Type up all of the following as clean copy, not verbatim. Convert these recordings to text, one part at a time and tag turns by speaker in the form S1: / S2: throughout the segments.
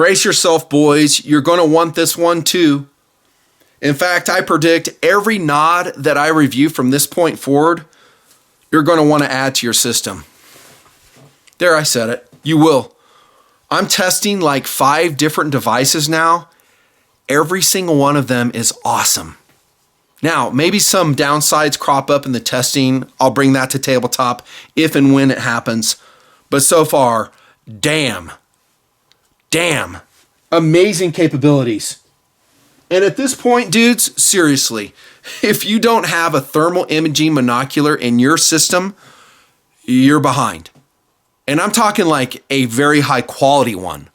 S1: Brace yourself, boys. You're going to want this one too. In fact, I predict every nod that I review from this point forward, you're going to want to add to your system. There, I said it. You will. I'm testing like 5 different devices now. Every single one of them is awesome. Now, maybe some downsides crop up in the testing. I'll bring that to tabletop if and when it happens. But so far, damn, amazing capabilities. And at this point, dudes, seriously, if you don't have a thermal imaging monocular in your system, you're behind. And I'm talking like a very high quality one.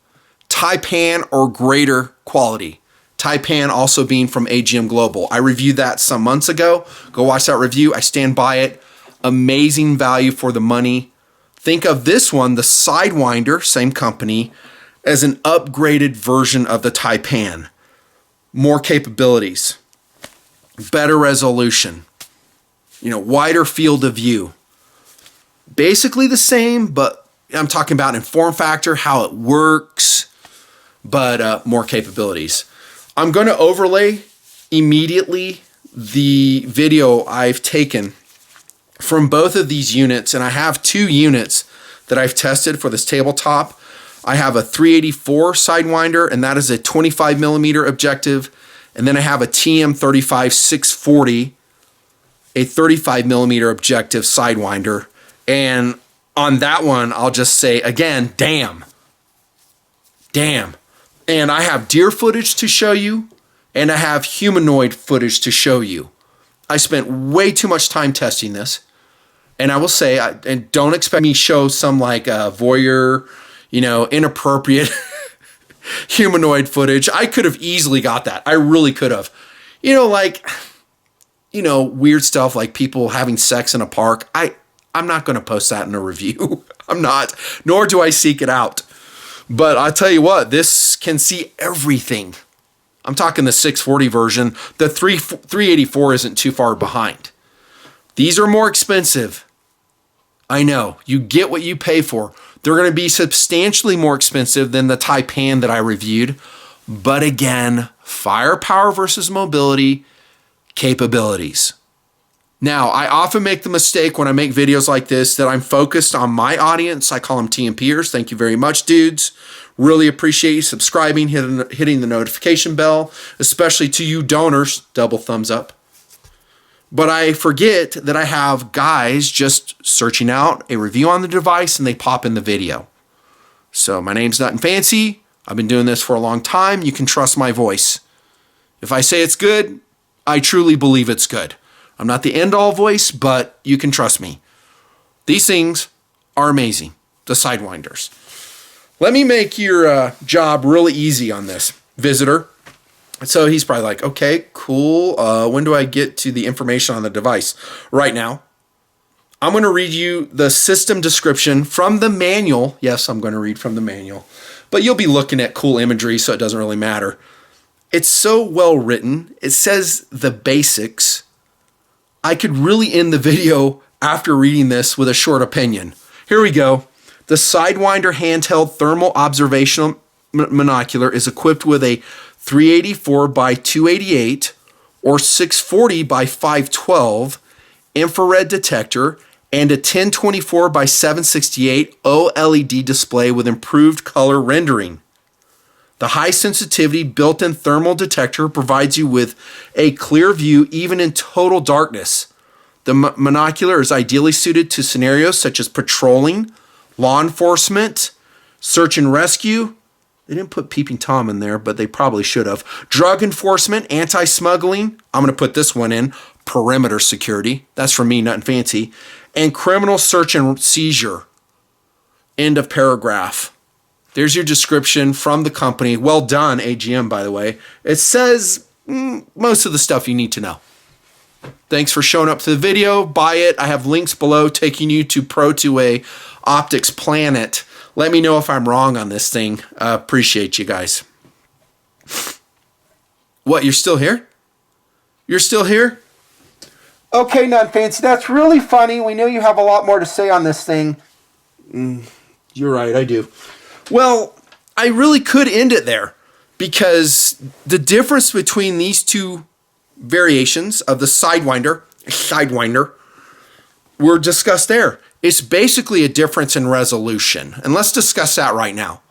S1: Taipan or greater quality. Taipan also being from AGM Global. I reviewed that some months ago. Go watch that review. I stand by it. Amazing value for the money. Think of this one, the Sidewinder, same company, as an upgraded version of the Taipan. More capabilities, better resolution, wider field of view. Basically the same, but I'm talking about in form factor, how it works, but more capabilities. I'm going to overlay immediately the video I've taken from both of these units, and I have 2 units that I've tested for this tabletop. I have a 384 Sidewinder, and that is a 25 millimeter objective. And then I have a TM35 640, a 35 millimeter objective Sidewinder. And on that one, I'll just say again, damn. And I have deer footage to show you, and I have humanoid footage to show you. I spent way too much time testing this. And I will say, and don't expect me to show some like voyeur, inappropriate humanoid footage. I could have easily got that. I really could have. Weird stuff like people having sex in a park. I'm not going to post that in a review. I'm not, nor do I seek it out. But I'll tell you what, this can see everything. I'm talking the 640 version. The 384 isn't too far behind. These are more expensive. I know. You get what you pay for. They're going to be substantially more expensive than the Taipan that I reviewed. But again, firepower versus mobility, capabilities. Now, I often make the mistake when I make videos like this that I'm focused on my audience. I call them TMPers. Thank you very much, dudes. Really appreciate you subscribing, hitting the notification bell, especially to you donors. Double thumbs up. But I forget that I have guys just searching out a review on the device and they pop in the video. So my name's nutnfancy. I've been doing this for a long time. You can trust my voice. If I say it's good, I truly believe it's good. I'm not the end-all voice, but you can trust me. These things are amazing, the Sidewinders. Let me make your job really easy on this visitor. So he's probably like, okay, cool. When do I get to the information on the device? Right now. I'm going to read you the system description from the manual. Yes, I'm going to read from the manual. But you'll be looking at cool imagery, so it doesn't really matter. It's so well written. It says the basics. I could really end the video after reading this with a short opinion. Here we go. The Sidewinder handheld thermal observational monocular is equipped with a 384 by 288 or 640 by 512 infrared detector and a 1024 by 768 OLED display with improved color rendering. The high sensitivity built-in thermal detector provides you with a clear view even in total darkness. The monocular is ideally suited to scenarios such as patrolling, law enforcement, search and rescue. They didn't put Peeping Tom in there, but they probably should have. Drug enforcement, anti-smuggling. I'm going to put this one in. Perimeter security. That's from me, nutnfancy. And criminal search and seizure. End of paragraph. There's your description from the company. Well done, AGM, by the way. It says most of the stuff you need to know. Thanks for showing up to the video. Buy it. I have links below taking you to Pro2A Optics Planet. Let me know if I'm wrong on this thing. Appreciate you guys. What, you're still here? You're still here? Okay, nutnfancy, that's really funny. We know you have a lot more to say on this thing. You're right, I do. Well, I really could end it there, because the difference between these two variations of the Sidewinder, were discussed there. It's basically a difference in resolution. And let's discuss that right now.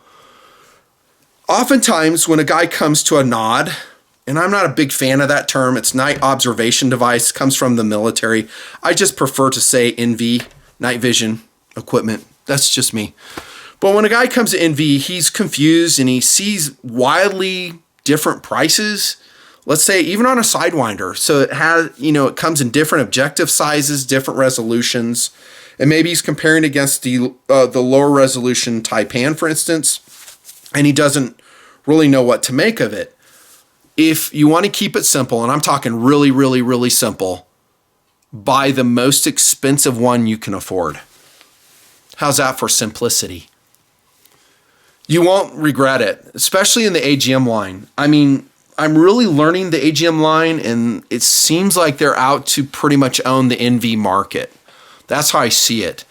S1: Oftentimes when a guy comes to a nod, and I'm not a big fan of that term, it's night observation device, comes from the military. I just prefer to say NV, night vision equipment. That's just me. But when a guy comes to NV, he's confused and he sees wildly different prices. Let's say even on a Sidewinder. So it has, it comes in different objective sizes, different resolutions. And maybe he's comparing against the lower resolution Taipan, for instance, and he doesn't really know what to make of it. If you want to keep it simple, and I'm talking really, really, really simple, buy the most expensive one you can afford. How's that for simplicity? You won't regret it, especially in the AGM line. I mean, I'm really learning the AGM line, and it seems like they're out to pretty much own the NV market. That's how I see it.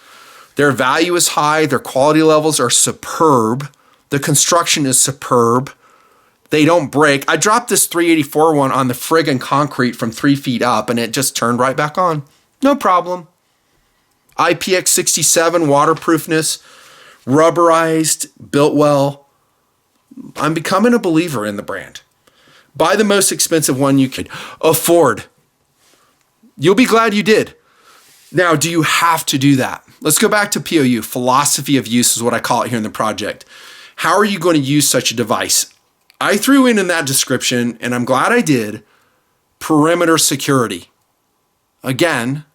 S1: Their value is high. Their quality levels are superb. The construction is superb. They don't break. I dropped this 384 one on the friggin' concrete from 3 feet up, and it just turned right back on. No problem. IPX67 waterproofness, rubberized, built well. I'm becoming a believer in the brand. Buy the most expensive one you could afford. You'll be glad you did. Now, do you have to do that? Let's go back to POU. Philosophy of use is what I call it here in the project. How are you going to use such a device? I threw in that description, and I'm glad I did, perimeter security. Again,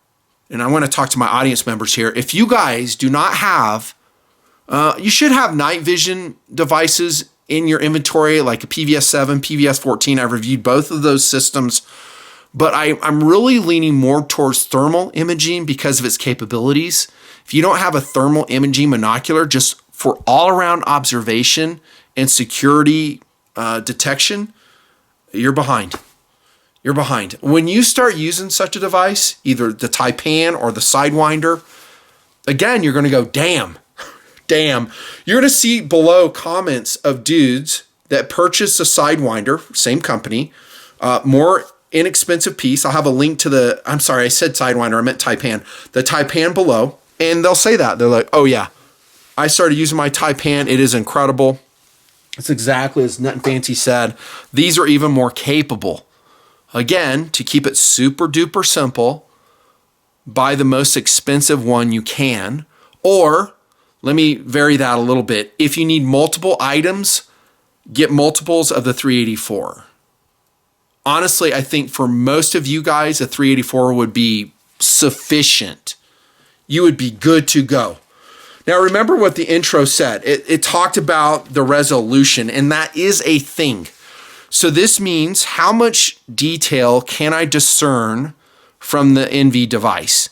S1: and I want to talk to my audience members here. If you guys do not have, you should have night vision devices in your inventory, like a PVS-7, PVS-14. I've reviewed both of those systems, but I'm really leaning more towards thermal imaging because of its capabilities. If you don't have a thermal imaging monocular, just for all-around observation and security detection, you're behind. You're behind. When you start using such a device, either the Taipan or the Sidewinder, again, you're going to go, damn. You're going to see below comments of dudes that purchased a Sidewinder, same company, more inexpensive piece. I'll have a link to I'm sorry, I said Sidewinder, I meant Taipan. The Taipan below, and they'll say that. They're like, oh yeah, I started using my Taipan. It is incredible. It's exactly as nutnfancy said. These are even more capable. Again, to keep it super duper simple, buy the most expensive one you can, or let me vary that a little bit. If you need multiple items, get multiples of the 384. Honestly, I think for most of you guys, a 384 would be sufficient. You would be good to go. Now, remember what the intro said. It talked about the resolution, and that is a thing. So this means how much detail can I discern from the NV device?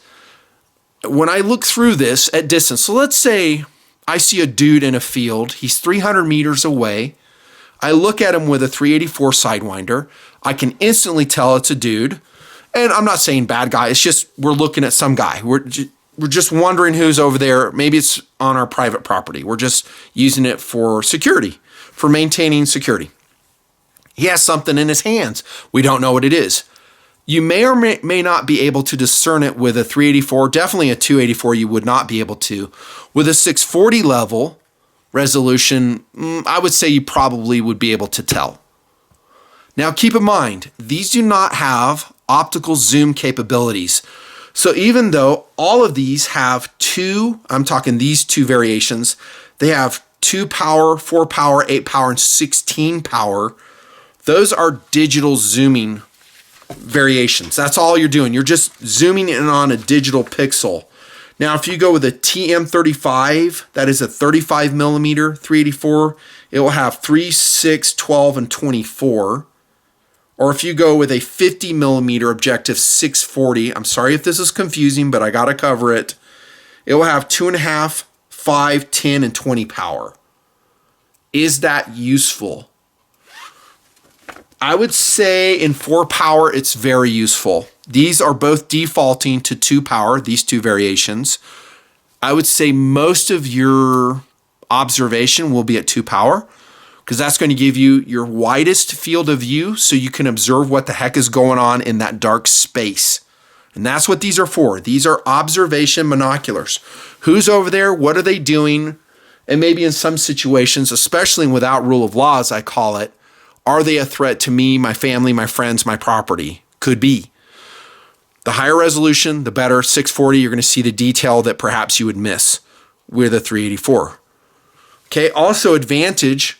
S1: When I look through this at distance, so let's say I see a dude in a field. He's 300 meters away. I look at him with a 384 Sidewinder. I can instantly tell it's a dude. And I'm not saying bad guy. It's just we're looking at some guy. We're just wondering who's over there. Maybe it's on our private property. We're just using it for security, for maintaining security. He has something in his hands. We don't know what it is. You may or may not be able to discern it with a 384. Definitely a 284 you would not be able to. With a 640 level resolution, I would say you probably would be able to tell. Now keep in mind, these do not have optical zoom capabilities. So even though all of these have I'm talking these two variations, they have 2 power, 4 power, 8 power, and 16 power. Those are digital zooming variations. That's all you're doing. You're just zooming in on a digital pixel. Now, if you go with a TM35, that is a 35 millimeter 384, it will have 3, 6, 12, and 24. Or if you go with a 50 millimeter objective 640, I'm sorry if this is confusing, but I got to cover it. It will have 2.5, 5, 10, and 20 power. Is that useful? I would say in 4 power, it's very useful. These are both defaulting to 2 power, these two variations. I would say most of your observation will be at 2 power. because that's going to give you your widest field of view so you can observe what the heck is going on in that dark space. And that's what these are for. These are observation monoculars. Who's over there? What are they doing? And maybe in some situations, especially without rule of law, as I call it, are they a threat to me, my family, my friends, my property? Could be. The higher resolution, the better. 640, you're going to see the detail that perhaps you would miss with a 384. Okay, also advantage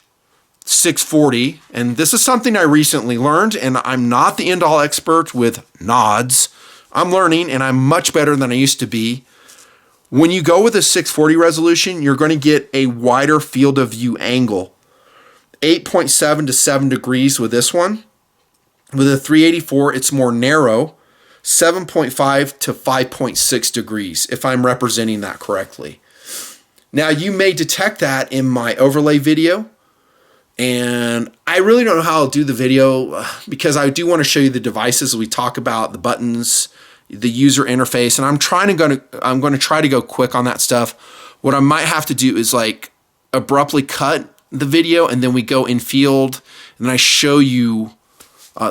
S1: 640, and this is something I recently learned, and I'm not the end-all expert with nods. I'm learning, and I'm much better than I used to be. When you go with a 640 resolution, you're going to get a wider field of view angle. 8.7 to 7 degrees with this one. With a 384, it's more narrow. 7.5 to 5.6 degrees, if I'm representing that correctly. Now, you may detect that in my overlay video, and I really don't know how I'll do the video because I do want to show you the devices we talk about, the buttons, the user interface, and I'm going to try to go quick on that stuff. What I might have to do is like abruptly cut the video, and then we go in field, and I show you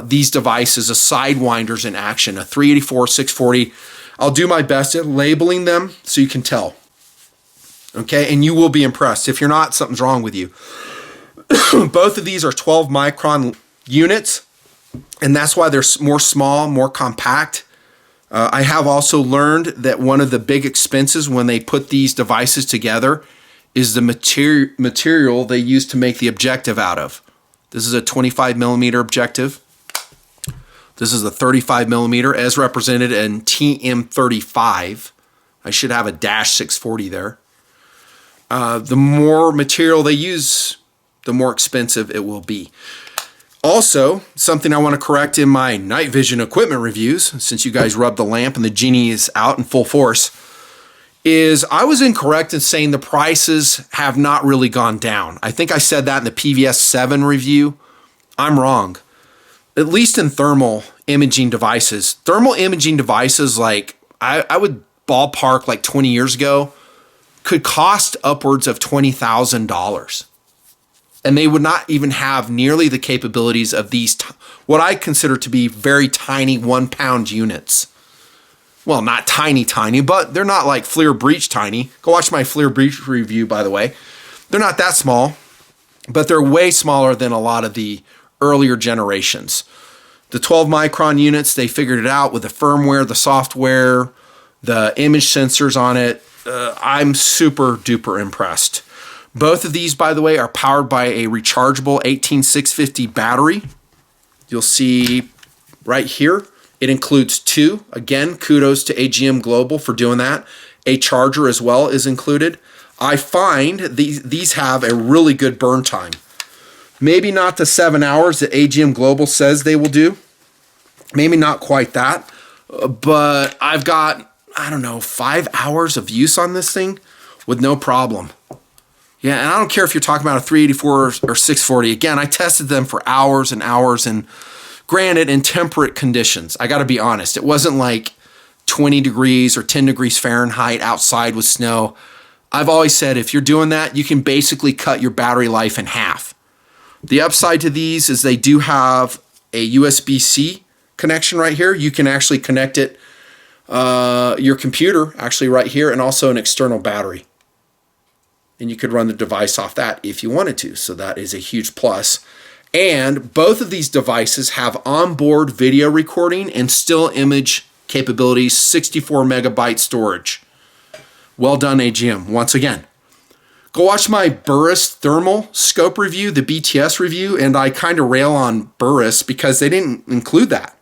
S1: these devices, a Sidewinders in action, a 384, 640. I'll do my best at labeling them so you can tell. Okay, and you will be impressed. If you're not, something's wrong with you. Both of these are 12 micron units, and that's why they're more small, more compact. I have also learned that one of the big expenses when they put these devices together is the material they use to make the objective out of. This is a 25 millimeter objective. This is a 35 millimeter as represented in TM35. I should have a dash 640 there. The more material they use, the more expensive it will be. Also, something I want to correct in my night vision equipment reviews, since you guys rubbed the lamp and the genie is out in full force, is I was incorrect in saying the prices have not really gone down. I think I said that in the PVS 7 review. I'm wrong. At least in thermal imaging devices. Thermal imaging devices, like I would ballpark like 20 years ago, could cost upwards of $20,000. And they would not even have nearly the capabilities of these, what I consider to be very tiny 1 pound units. Well, not tiny, but they're not like FLIR breach tiny. Go watch my FLIR breach review, by the way. They're not that small, but they're way smaller than a lot of the earlier generations. The 12 micron units, they figured it out with the firmware, the software, the image sensors on it. I'm super duper impressed. Both of these, by the way, are powered by a rechargeable 18650 battery. You'll see right here, it includes 2. Again, kudos to AGM Global for doing that. A charger as well is included. I find these have a really good burn time. Maybe not the 7 hours that AGM Global says they will do. Maybe not quite that. But I've got, 5 hours of use on this thing with no problem. Yeah, and I don't care if you're talking about a 384 or 640. Again, I tested them for hours and hours, and granted, in temperate conditions. I got to be honest. It wasn't like 20 degrees or 10 degrees Fahrenheit outside with snow. I've always said if you're doing that, you can basically cut your battery life in half. The upside to these is they do have a USB-C connection right here. You can actually connect it, your computer actually right here, and also an external battery. And you could run the device off that if you wanted to. So that is a huge plus. And both of these devices have onboard video recording and still image capabilities, 64 megabyte storage. Well done, AGM, once again. Go watch my Burris thermal scope review, the BTS review, and I kind of rail on Burris because they didn't include that.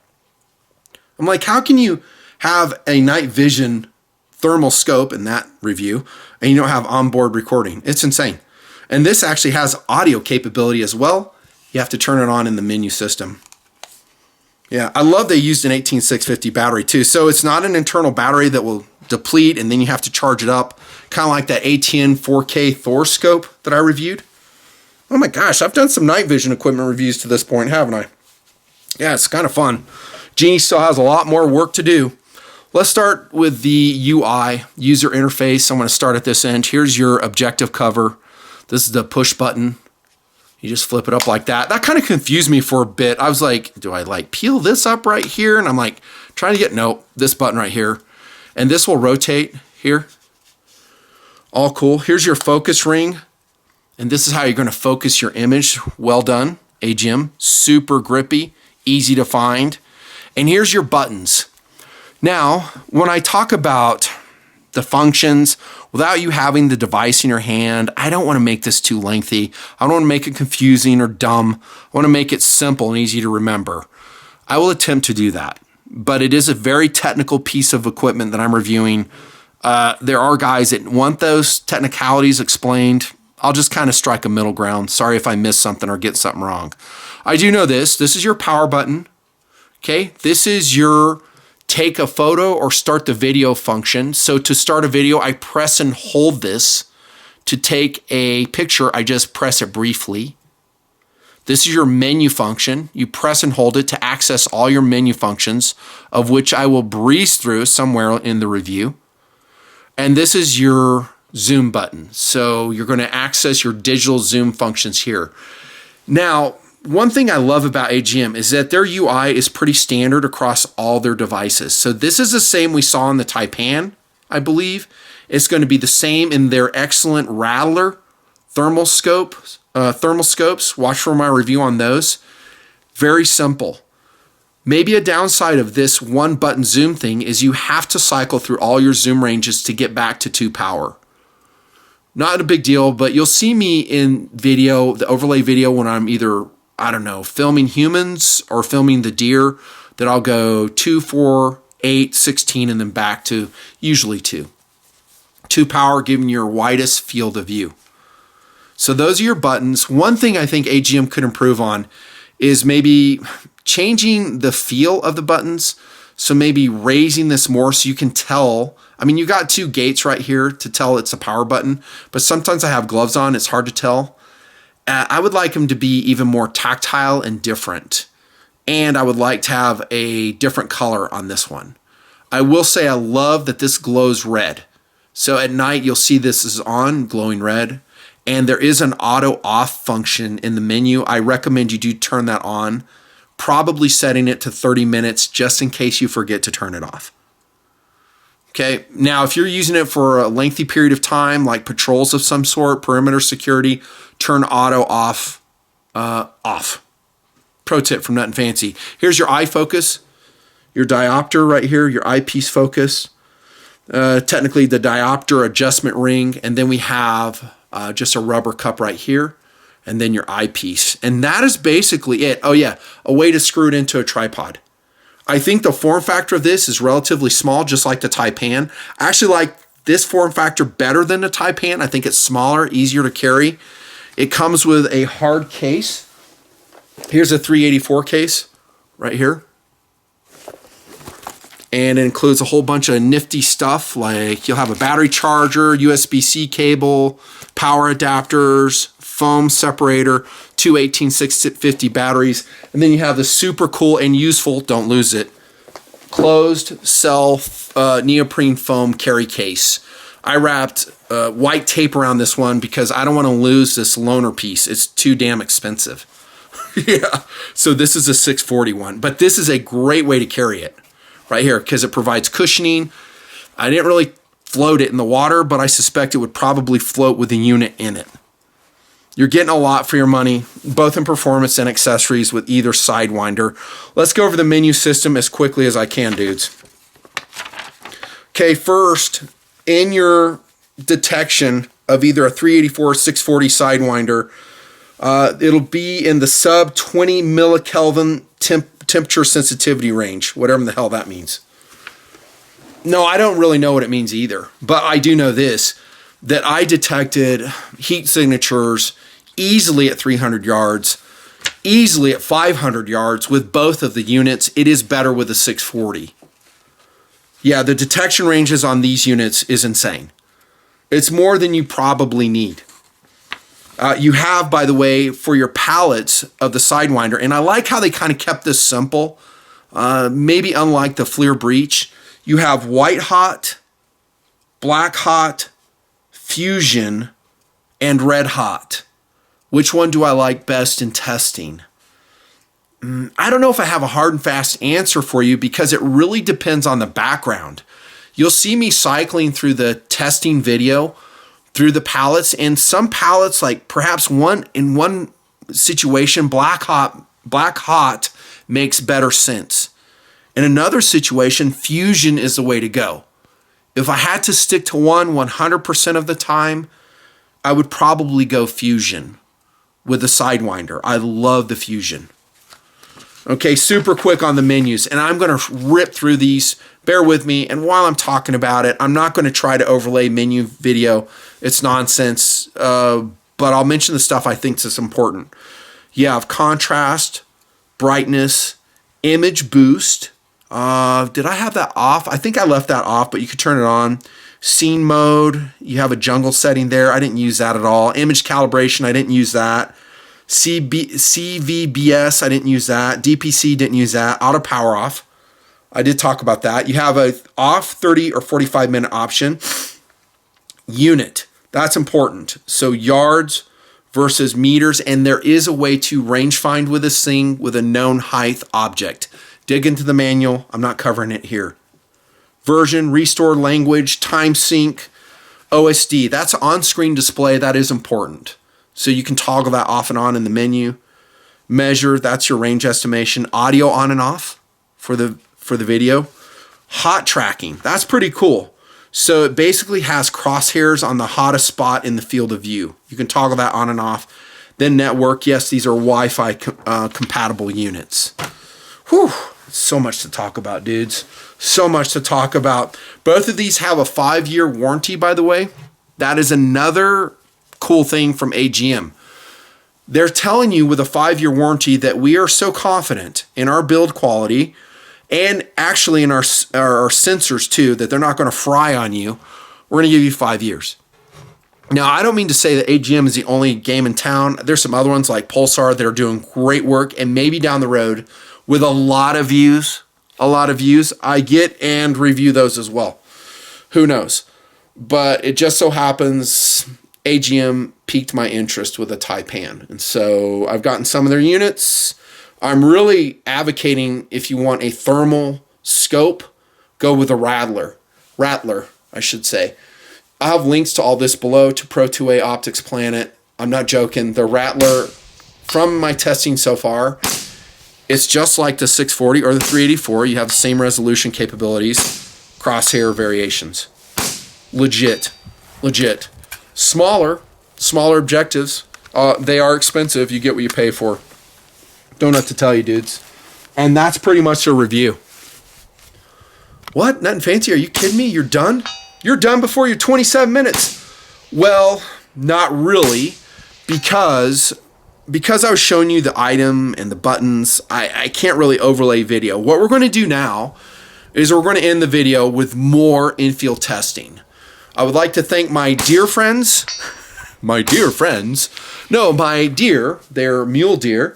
S1: I'm like, how can you have a night vision thermal scope in that review and you don't have onboard recording? It's insane. And this actually has audio capability as well. You have to turn it on in the menu system. Yeah, I love they used an 18650 battery too. So it's not an internal battery that will deplete and then you have to charge it up. Kind of like that ATN 4K Thor scope that I reviewed. Oh my gosh, I've done some night vision equipment reviews to this point, haven't I? Yeah, it's kind of fun. Genie still has a lot more work to do. Let's start with the UI, user interface. I'm going to start at this end. Here's your objective cover. This is the push button. You just flip it up like that. That kind of confused me for a bit. I was like, do I like peel this up right here? And I'm like trying to get, no, this button right here. And this will rotate here. All cool. Here's your focus ring. And this is how you're going to focus your image. Well done, AGM. Super grippy, easy to find. And here's your buttons. Now, when I talk about the functions, without you having the device in your hand, I don't want to make this too lengthy. I don't want to make it confusing or dumb. I want to make it simple and easy to remember. I will attempt to do that, but it is a very technical piece of equipment that I'm reviewing. There are guys that want those technicalities explained. I'll just kind of strike a middle ground. Sorry if I miss something or get something wrong. I do know this. This is your power button. Okay, this is your take a photo or start the video function. So to start a video, I press and hold this. To take a picture, I just press it briefly. This is your menu function. You press and hold it to access all your menu functions, of which I will breeze through somewhere in the review. And this is your zoom button. So you're going to access your digital zoom functions here. Now, one thing I love about AGM is that their UI is pretty standard across all their devices. So this is the same we saw in the Taipan, I believe. It's going to be the same in their excellent Rattler thermal scopes. Watch for my review on those. Very simple. Maybe a downside of this one button zoom thing is you have to cycle through all your zoom ranges to get back to 2 power. Not a big deal, but you'll see me in video, the overlay video, when I'm either, I don't know, filming humans or filming the deer, that I'll go 2, 4, 8, 16, and then back to usually 2. 2 power, giving your widest field of view. So those are your buttons. One thing I think AGM could improve on is maybe changing the feel of the buttons. So maybe raising this more so you can tell. I mean, you got 2 gates right here to tell it's a power button, but sometimes I have gloves on, it's hard to tell. I would like them to be even more tactile and different. And I would like to have a different color on this one. I will say I love that this glows red. So at night, you'll see this is on, glowing red. And there is an auto off function in the menu. I recommend you do turn that on, probably setting it to 30 minutes just in case you forget to turn it off. Okay, now if you're using it for a lengthy period of time, like patrols of some sort, perimeter security, turn auto off. Off. Pro tip from nutnfancy. Here's your eye focus, your diopter right here, your eyepiece focus. Technically the diopter adjustment ring, and then we have just a rubber cup right here, and then your eyepiece. And that is basically it. Oh yeah, a way to screw it into a tripod. I think the form factor of this is relatively small, just like the Taipan. I actually like this form factor better than the Taipan. I think it's smaller, easier to carry. It comes with a hard case. Here's a 384 case right here. And it includes a whole bunch of nifty stuff, like you'll have a battery charger, USB-C cable, power adapters, foam separator, 2 18650 batteries, and then you have the super cool and useful, don't lose it, closed cell neoprene foam carry case. I wrapped white tape around this one because I don't want to lose this loaner piece. It's too damn expensive. Yeah, so this is a 640 one, but this is a great way to carry it right here because it provides cushioning. I didn't really float it in the water, but I suspect it would probably float with the unit in it. You're getting a lot for your money, both in performance and accessories with either Sidewinder. Let's go over the menu system as quickly as I can, dudes. Okay, first, in your detection of either a 384 or 640 Sidewinder, it'll be in the sub 20 millikelvin temperature sensitivity range, whatever the hell that means. No, I don't really know what it means either, but I do know this, that I detected heat signatures easily at 300 yards, easily at 500 yards with both of the units. It is better with the 640. Yeah, the detection ranges on these units is insane. It's more than you probably need. You have, by the way, for your palettes of the Sidewinder, and I like how they kind of kept this simple, maybe unlike the FLIR Breach, you have white hot, black hot, fusion, and red hot. Which one do I like best in testing? I don't know if I have a hard and fast answer for you because it really depends on the background. You'll see me cycling through the testing video through the pallets, and some pallets, like perhaps in one situation, black hot makes better sense. In another situation, fusion is the way to go. If I had to stick to one 100% of the time, I would probably go fusion with the Sidewinder. I love the fusion. Okay, super quick on the menus, and I'm going to rip through these. Bear with me, and while I'm talking about it, I'm not going to try to overlay menu video. It's nonsense, but I'll mention the stuff I think is important. You have contrast, brightness, image boost. Did I have that off? I think I left that off, but you could turn it on. Scene mode, you have a jungle setting there. I didn't use that at all. Image calibration, I didn't use that. CVBS, I didn't use that. DPC, didn't use that. Auto power off, I did talk about that. You have a off 30 or 45 minute option. Unit, that's important. So yards versus meters, and there is a way to range find with this thing with a known height object. Dig into the manual. I'm not covering it here. Version, restore language, time sync, OSD. That's on-screen display. That is important. So you can toggle that off and on in the menu. Measure, that's your range estimation. Audio on and off for the video. Hot tracking, that's pretty cool. So it basically has crosshairs on the hottest spot in the field of view. You can toggle that on and off. Then network, yes, these are Wi-Fi compatible units. Whew, so much to talk about, dudes. So much to talk about. Both of these have a 5-year warranty, by the way. That is another cool thing from AGM. They're telling you with a 5-year warranty that we are so confident in our build quality and actually in our sensors too, that they're not going to fry on you. We're going to give you 5 years. Now, I don't mean to say that AGM is the only game in town. There's some other ones like Pulsar that are doing great work, and maybe down the road with a lot of views, I get and review those as well. Who knows? But it just so happens AGM piqued my interest with a Taipan. And so I've gotten some of their units. I'm really advocating, if you want a thermal scope, go with a Rattler, I should say. I have links to all this below to Pro2A Optics Planet. I'm not joking. The Rattler, from my testing so far, it's just like the 640 or the 384. You have the same resolution capabilities, crosshair variations. Legit. Smaller objectives. They are expensive. You get what you pay for. Don't have to tell you, dudes. And that's pretty much a review. What? Nutnfancy? Are you kidding me? You're done? You're done before your 27 minutes. Well, not really, because I was showing you the item and the buttons, I can't really overlay video. What we're going to do now is we're going to end the video with more infield testing. I would like to thank my dear, they're mule deer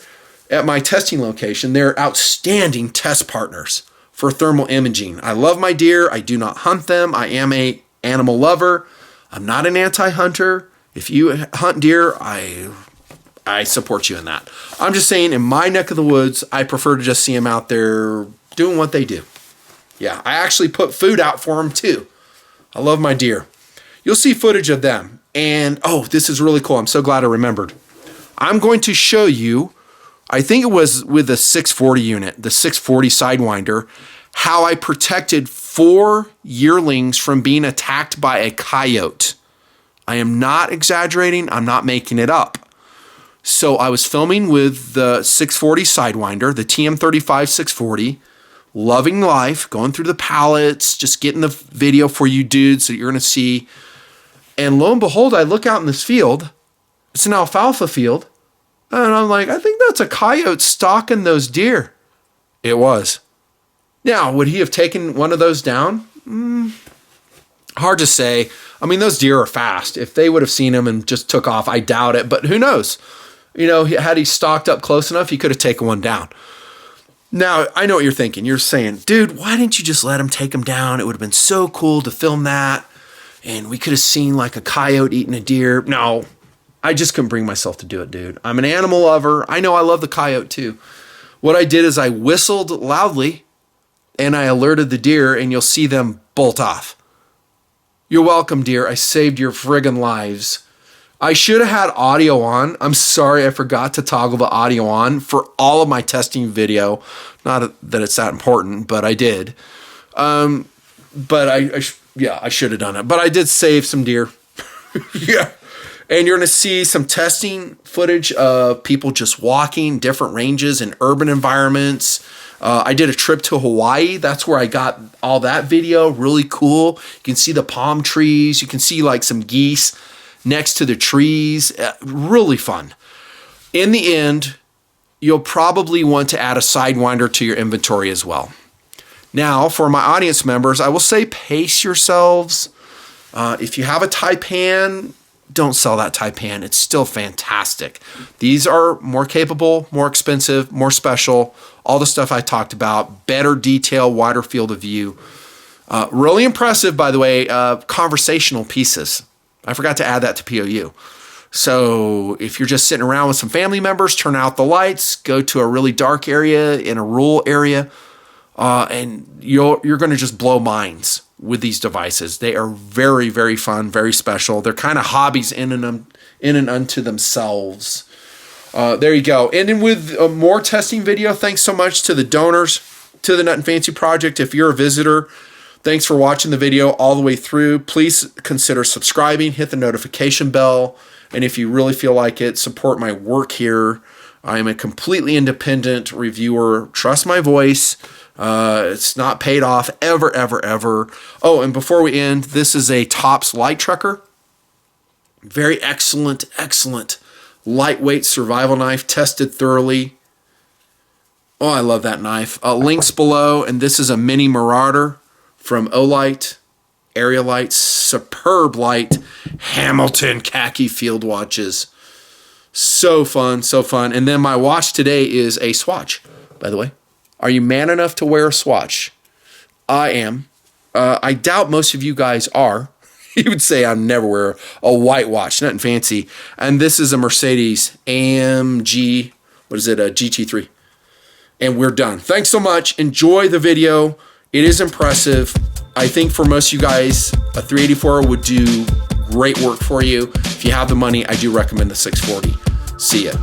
S1: at my testing location. They're outstanding test partners for thermal imaging. I love my deer. I do not hunt them. I am an animal lover. I'm not an anti-hunter. If you hunt deer, I support you in that. I'm just saying, in my neck of the woods, I prefer to just see them out there doing what they do. Yeah, I actually put food out for them too. I love my deer. You'll see footage of them. And, oh, this is really cool. I'm so glad I remembered. I'm going to show you, I think it was with the 640 unit, the 640 Sidewinder, how I protected 4 yearlings from being attacked by a coyote. I am not exaggerating. I'm not making it up. So I was filming with the 640 Sidewinder, the TM35 640, loving life, going through the pallets, just getting the video for you dudes that you're going to see. And lo and behold, I look out in this field. It's an alfalfa field. And I'm like, I think that's a coyote stalking those deer. It was. Now, would he have taken one of those down? Hard to say. I mean, those deer are fast. If they would have seen him and just took off, I doubt it. But who knows? You know, had he stalked up close enough, he could have taken one down. Now, I know what you're thinking. You're saying, dude, why didn't you just let him take him down? It would have been so cool to film that. And we could have seen like a coyote eating a deer. No, I just couldn't bring myself to do it, dude. I'm an animal lover. I know I love the coyote too. What I did is I whistled loudly and I alerted the deer, and you'll see them bolt off. You're welcome, deer. I saved your friggin' lives. I should have had audio on. I'm sorry I forgot to toggle the audio on for all of my testing video. Not that it's that important, but I did. But I should have done it. But I did save some deer. Yeah. And you're going to see some testing footage of people just walking different ranges in urban environments. I did a trip to Hawaii. That's where I got all that video. Really cool. You can see the palm trees. You can see like some geese next to the trees. Really fun. In the end, you'll probably want to add a Sidewinder to your inventory as well. Now, for my audience members, I will say pace yourselves. If you have a Taipan, don't sell that Taipan. It's still fantastic. These are more capable, more expensive, more special. All the stuff I talked about, better detail, wider field of view. Really impressive, by the way, conversational pieces. I forgot to add that to POU. So if you're just sitting around with some family members, turn out the lights, go to a really dark area in a rural area, and you're going to just blow minds with these devices. They are very, very fun, very special. They're kind of hobbies in and unto themselves. There you go. And then with more testing video, thanks so much to the donors to the nutnfancy project. If you're a visitor, thanks for watching the video all the way through. Please consider subscribing, hit the notification bell. And if you really feel like it, support my work here. I am a completely independent reviewer. Trust my voice. It's not paid off ever, ever, ever. Oh, and before we end, this is a Tops light trucker. Very excellent, excellent lightweight survival knife, tested thoroughly. Oh, I love that knife. Links below, and this is a mini Marauder from Olight, Area Lights, superb light, Hamilton khaki field watches. So fun, so fun. And then my watch today is a Swatch, by the way. Are you man enough to wear a Swatch? I am. I doubt most of you guys are. You would say I never wear a white watch, nothing fancy. And this is a Mercedes AMG, what is it, a GT3. And we're done. Thanks so much. Enjoy the video. It is impressive. I think for most of you guys, a 384 would do great work for you. If you have the money, I do recommend the 640. See ya.